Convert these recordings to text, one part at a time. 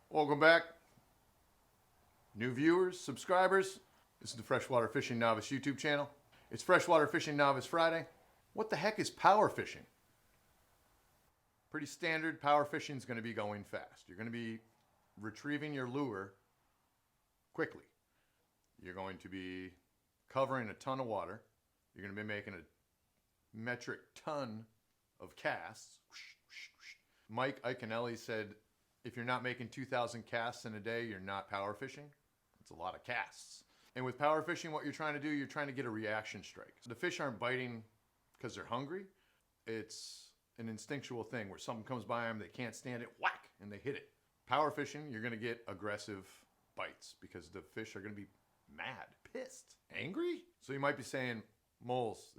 Welcome back, new viewers, subscribers. This is the Freshwater Fishing Novice YouTube channel. It's Freshwater Fishing Novice Friday. What the heck is power fishing? Pretty standard. Power fishing is going to be going fast. You're going to be retrieving your lure quickly. You're going to be covering a ton of water. You're going to be making a metric ton of casts. Mike Iaconelli said, if you're not making 2,000 casts in a day, you're not power fishing. It's a lot of casts. And with power fishing, what you're trying to do, you're trying to get a reaction strike. The fish aren't biting because they're hungry. It's an instinctual thing where something comes by them, they can't stand it, whack, and they hit it. Power fishing, you're going to get aggressive bites because the fish are going to be mad, pissed, angry. So you might be saying, Moles,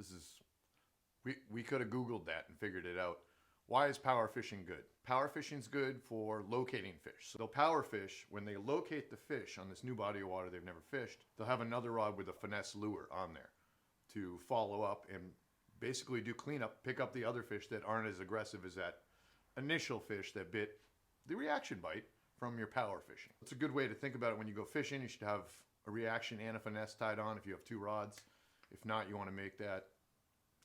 we could have Googled that and figured it out. Why is power fishing good? Power fishing is good for locating fish. So they'll power fish. When they locate the fish on this new body of water they've never fished, they'll have another rod with a finesse lure on there to follow up and basically do cleanup, pick up the other fish that aren't as aggressive as that initial fish that bit the reaction bite from your power fishing. It's a good way to think about it when you go fishing. You should have a reaction and a finesse tied on if you have two rods. If not, you want to make that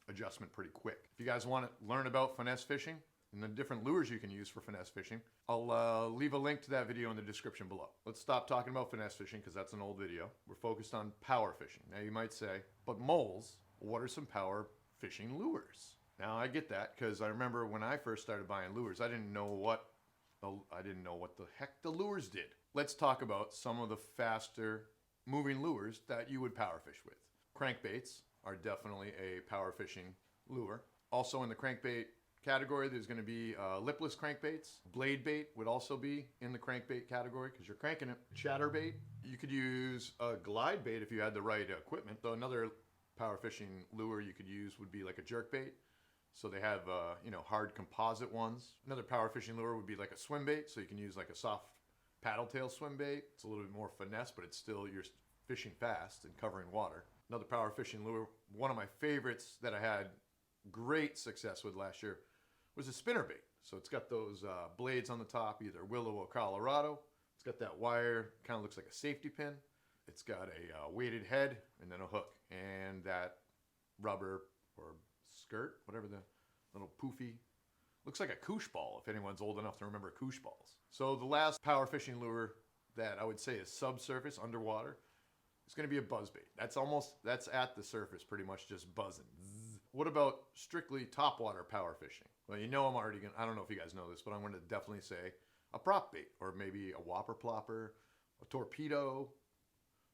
adjustment pretty quick. If you guys want to learn about finesse fishing and the different lures you can use for finesse fishing, I'll leave a link to that video in the description below. Let's stop talking about finesse fishing because that's an old video. We're focused on power fishing. Now you might say, but Moles, what are some power fishing lures? Now I get that because I remember when I first started buying lures, I didn't know what the heck the lures did. Let's talk about some of the faster moving lures that you would power fish with. Crankbaits are definitely a power fishing lure. Also in the crankbait category, there's going to be lipless crankbaits. Blade bait would also be in the crankbait category because you're cranking it. Chatterbait, you could use a glide bait if you had the right equipment. So another power fishing lure you could use would be like a jerkbait. So they have hard composite ones. Another power fishing lure would be like a swim bait. So you can use like a soft paddle tail swim bait. It's a little bit more finesse, but it's still, you're fishing fast and covering water. Another power fishing lure, one of my favorites that I had great success with last year was a spinnerbait. So it's got those blades on the top, either willow or Colorado. It's got that wire, kind of looks like a safety pin. It's got a weighted head and then a hook and that rubber or skirt, whatever the little poofy, looks like a koosh ball if anyone's old enough to remember koosh balls. So the last power fishing lure that I would say is subsurface, underwater, it's going to be a buzzbait. That's at the surface, pretty much just buzzing. Zzz. What about strictly topwater power fishing? Well, I'm already going to, I don't know if you guys know this, but I'm going to definitely say a prop bait or maybe a whopper plopper, a torpedo,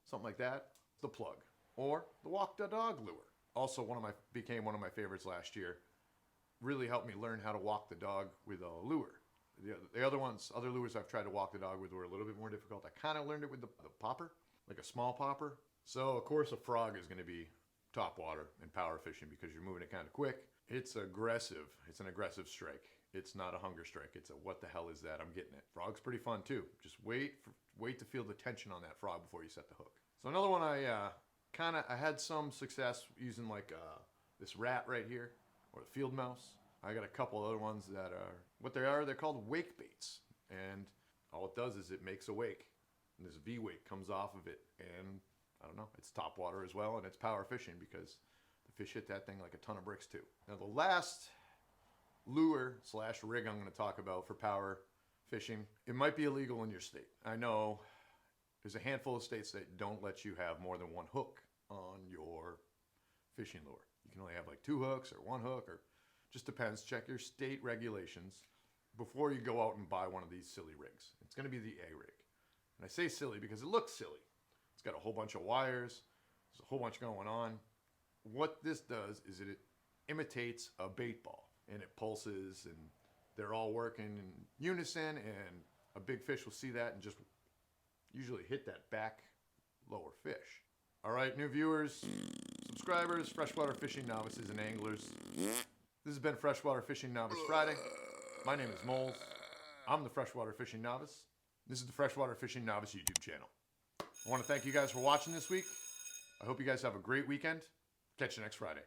something like that. The plug or the walk the dog lure. Also became one of my favorites last year. Really helped me learn how to walk the dog with a lure. The other lures I've tried to walk the dog with were a little bit more difficult. I kind of learned it with the popper. Like a small popper. So of course a frog is going to be top water in power fishing because you're moving it kind of quick. It's aggressive. It's an aggressive strike. It's not a hunger strike. It's a what the hell is that? I'm getting it. Frog's pretty fun too. Just wait to feel the tension on that frog before you set the hook. So another one I had some success using like this rat right here or the field mouse. I got a couple other ones that are they're called wake baits, and all it does is it makes a wake. And this V-weight comes off of it, and I don't know, it's top water as well, and it's power fishing because the fish hit that thing like a ton of bricks too. Now the last lure / rig I'm going to talk about for power fishing, it might be illegal in your state. I know there's a handful of states that don't let you have more than one hook on your fishing lure. You can only have like 2 hooks or 1 hook, or just depends. Check your state regulations before you go out and buy one of these silly rigs. It's going to be the A rig. And I say silly because it looks silly. It's got a whole bunch of wires. There's a whole bunch going on. What this does is it imitates a bait ball. And it pulses and they're all working in unison. And a big fish will see that and just usually hit that back lower fish. All right, new viewers, subscribers, freshwater fishing novices and anglers. This has been Freshwater Fishing Novice Friday. My name is Moles. I'm the Freshwater Fishing Novice. This is the Freshwater Fishing Novice YouTube channel. I want to thank you guys for watching this week. I hope you guys have a great weekend. Catch you next Friday.